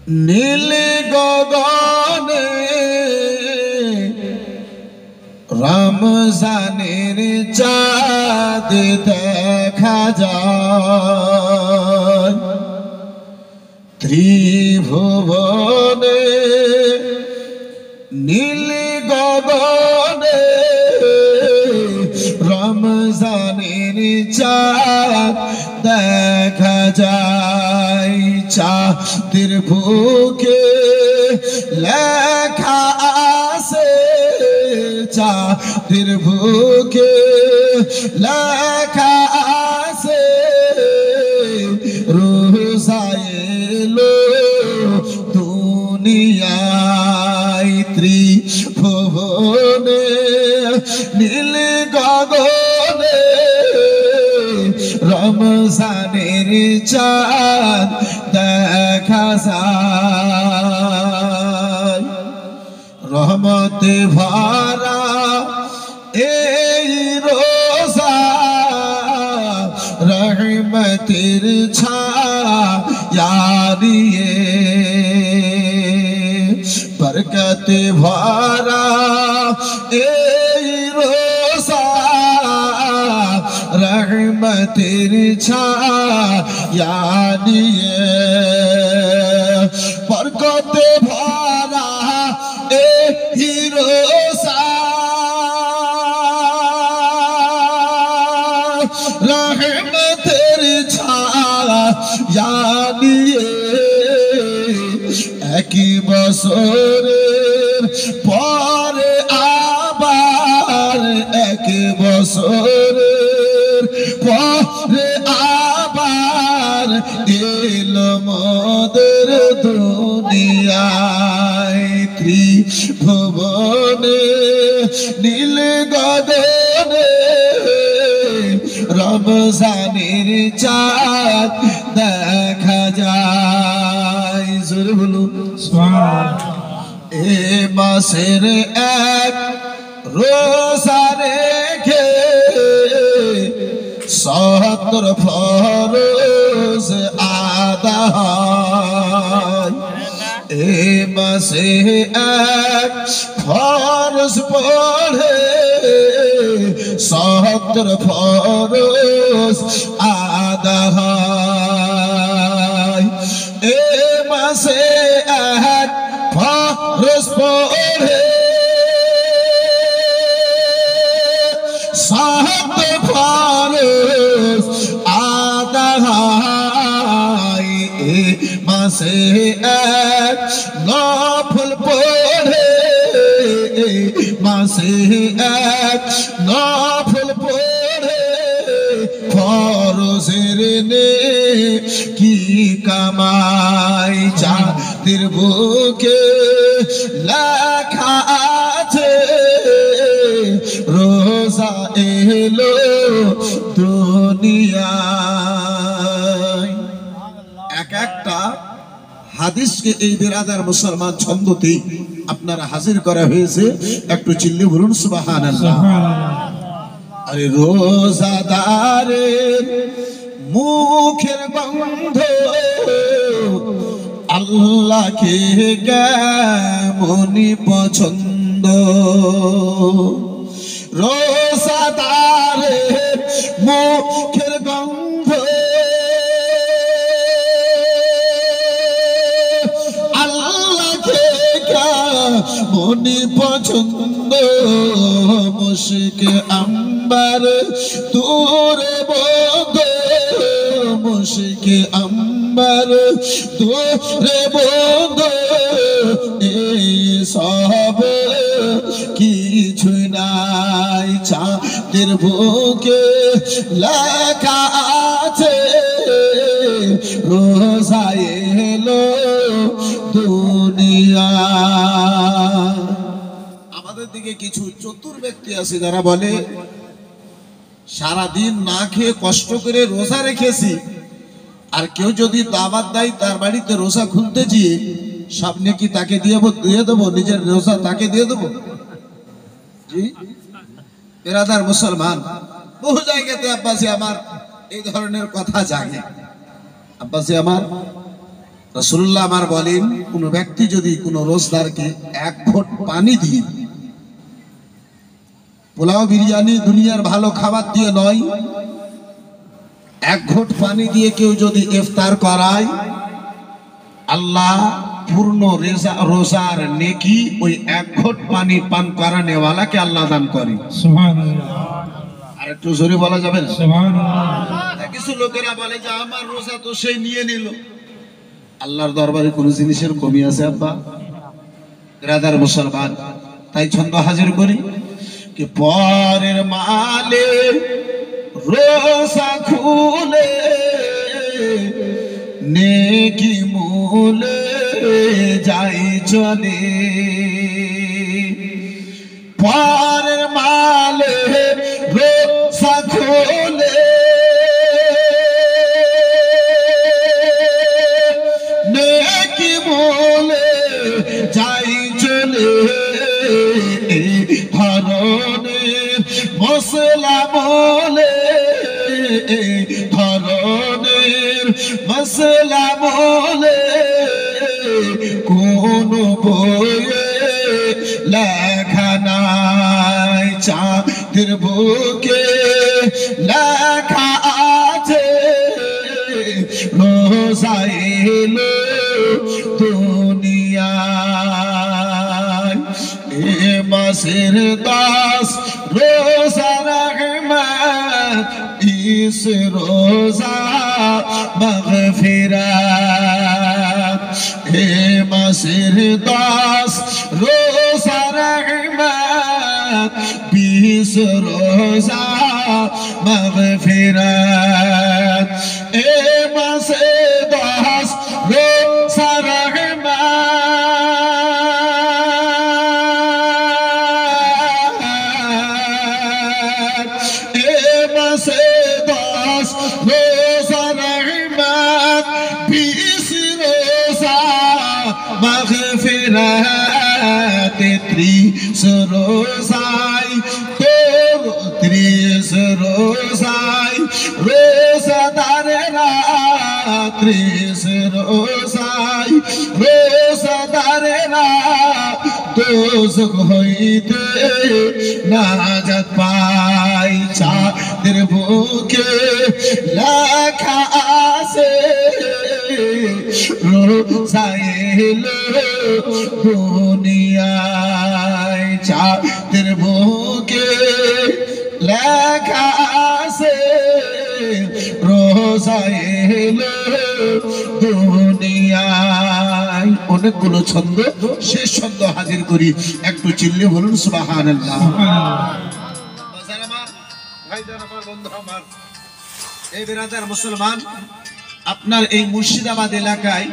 নীল গগনে রমজানের চাঁদ দেখা যায়, ত্রিভুবনে নীল গগনে রমজানের চাঁদ দেখা যায়। চাঁদের বুকে লেখা আছে, চাঁদের বুকে লেখা আছে, রোজা এলো দুনিয়ায়। ত্রিভুবনে নীল গগনে রমজানের চাঁদ দেখা যায়। রহমতে ভরা এই রোজা, রহমতের ছায়া নিয়ে, বরকতে ভরা এই রোজা, রহমতের ছায়া নিয়ে, বরকতে ভরা এই রোজা, রহমতের ছায়া নিয়ে, একই বছরের পরে আবার, এক বছরের পরে আবার এলো মোদের দুনিয়ায়। ত্রিভুবনে নীল গগনে রমজানের চাঁদ দেখা যায়। জোরে বলুন সুবহানাল্লাহ। এ মাসের এক রোজা রেখে ৭০ ফরজ আদা হয়। এ মাসে এক ফরজ পড়ে ৭০ ফরজ আদা হয়। এ মাসে এক ফরজ পড়ে ৭০ ফরজ আদা হয়। এ মাসে এক নফল পড়ে, মাসে এক নফল পড়ে, ফরজের নেকি কামাই। চাঁদের বুকে লেখা আছে, রোজা এলো দুনিয়ায়। এক একটা হাদিসকে এই বিরাদার মুসলমান ছন্দতে আপনারা হাজির করা হয়েছে, একটু চিল্লি বলুন সুবহানাল্লাহ। আরে রোজাদারের মুখের গন্ধ আল্লাহকে কেমনই পছন্দ। রোজাদারের মুখের গন্ধ আল্লাহকে কেমনই পছন্দ। মুশকে আম্বার তোরে বন্ধ, মুশকে আম্বার তোরে বন্ধ, এই সব কিছু নাই। চাঁদের বুকে লেখা আছে, রোজা এলো দুনিয়া। আমাদের দিকে কিছু চতুর ব্যক্তি আছে যারা বলে সারাদিন না খেয়ে কষ্ট করে রোজা রেখেছি, আর কেউ যদি দাওয়াত দেয় তার বাড়িতে রোজা খুলতে গিয়ে সব নেকি তাকে দিয়ে দেবো, নিজের রোজা তাকে দিয়ে দেবো। জি বিরাদার মুসলমান, বহু জায়গাতে আব্বাসি আমার এই ধরনের কথা জাগে। আব্বাসি আমার রাসূলুল্লাহ আমার বলেন, কোন ব্যক্তি যদি কোন রোজদারকে 1 ঘট পানি দিয়ে, পোলাও বিরিয়ানি দুনিয়ার ভালো খাবার দিয়ে নয়, 1 ঘট পানি দিয়ে কেউ যদি ইফতার করায়, আল্লাহ পূর্ণ রোজার নেকি ওই 1 ঘট পানি পান করানে ওয়ালাকে আল্লাহ দান করে। সুবহানাল্লাহ। আর একটু জোরে বলা যাবে না? সুবহানাল্লাহ। কিছু লোকেরা বলে যে আমার রোজা তো সেই নিয়ে নিল। আল্লাহর দরবারে কোনো জিনিসের কমি আছে আব্বা? রাদার মুসলমান, তাই ছন্দ হাজির করি কি পরের মালে রোজা খুলে নেকি মূলে যাই চলে, পরের মালে রোজা খুলে নেকি মূলে যাই চলে, ধরনের মশলা বলে, ধরনের মশলা বলে কোন বইয়ে লেখা নাই, চাঁদের বুকে লেখা আছে রোজা এলো দুনিয়ায়, এ মাসের 10 রোজা রহমত, ইস রোজা মাগফিরাত, এ মাসের 10 রোজা রহমত, 20 রোজা মাগফিরাত, এ মাসে 10 রোজা রহমত, এ মাসে 10 রোজা রহমত, 20 রোজা মাগফিরাত, 30 রোজায় 30 রোজায় রোজাদারেরা, 30 রোজায় রোজাদারেরা দোজখ হইতে নাজাত পায়, চাঁদের বুকে লেখা আছে রোজা এলো দুনিয়ায়, চাঁদের বুকে লেখা আছে রোজা এলো দুনিয়ায়। অনেকগুলো ছন্দ, শেষ ছন্দ হাজির করি, একটু চিল্লে বলুন সুবহানাল্লাহ। এই বিরাদার মুসলমান, আপনার এই মুর্শিদাবাদ এলাকায়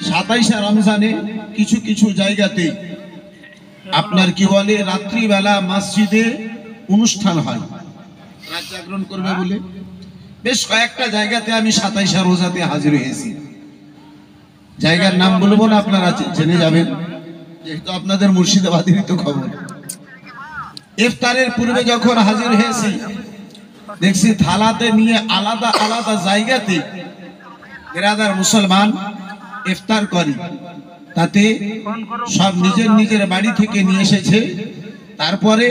27 রমজানে কিছু কিছু জায়গাতে আপনার কি বলে রাত্রিবেলা মসজিদে অনুষ্ঠান হয়, রাত জাগরণ করবে বলে। বেশ কয়েকটা জায়গাতে আমি 27 রোজাতে হাজির হয়েছি। জায়গার নাম বলবো না, আপনারা জেনে যাবেন, যেহেতু আপনাদের মুর্শিদাবাদেরই তো খবর। ইফতারের পূর্বে যখন হাজির হয়েছি, দেখছি থালাতে নিয়ে আলাদা আলাদা জায়গাতে বিরাদার মুসলমান ইফতার করি, তাতে সব নিজের নিজের বাড়ি থেকে নিয়ে এসেছে, তারপরে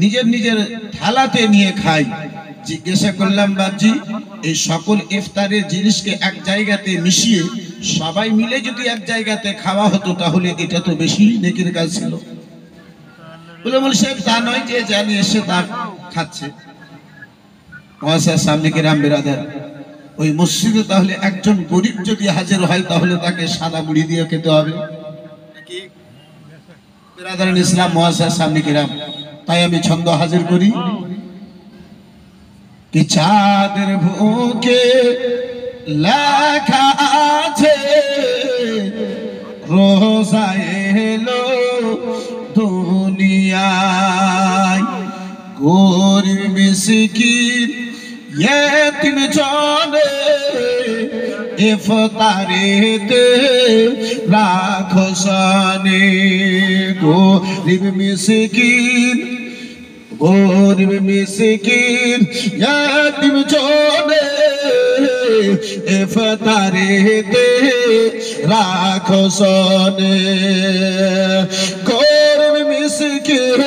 নিজের নিজের থালাতে নিয়ে খাই। জিজ্ঞাসা করলাম, বাবজি এই সকল ইফতারের জিনিসকে এক জায়গাতে মিশিয়ে সবাই মিলে যদি এক জায়গাতে খাওয়া হতো তাহলে এটা তো বেশি নেকির কাজ ছিল। বলে বল সাহেব তা নয়, যে জানি এসে তা খাচ্ছে। সামনে কিরাম বিরাদার, ওই মসজিদে তাহলে একজন গরিব যদি হাজির হয় তাহলে তাকে সাদা মুড়ি দিয়ে খেতে হবে বিরাদার ইসলাম মুআসসাস সামনে কিরাম। তাই আমি ছন্দ হাজির করি কি চাঁদের বুকে লেখা আছে রোজা এলো দুনিয়ায়, গরিব মিসকিন ইয়েতিম জনে ইফতারেতে রাখো শানে, গরিব মিসকিন ইয়েতিম জনে ইফতারেতে রাখো সনে গরিব মিসকিন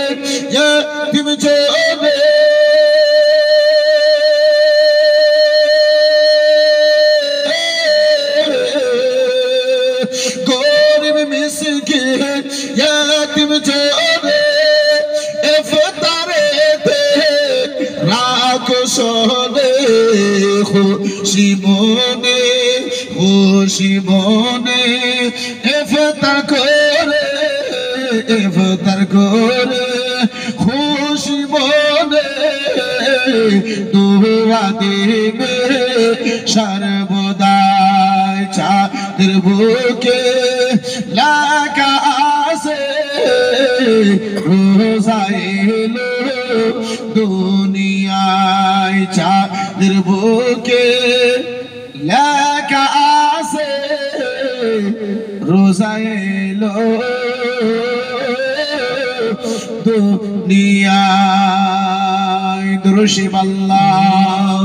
ইয়তিম জনে গরিব মিসকিন ইয়তিম জনে ইফতারেতে রাখো সনে খুশি মনে ইফতার করে খুশি মনে দোয়া দেবে সর্বদাই চাঁদের বুকে লাগা আছে রোজা এলো দুনিয়ায় চাঁদের বুকে লেখা আছে রোজা এলো দুনিয়ায় দুরুশি আল্লাহ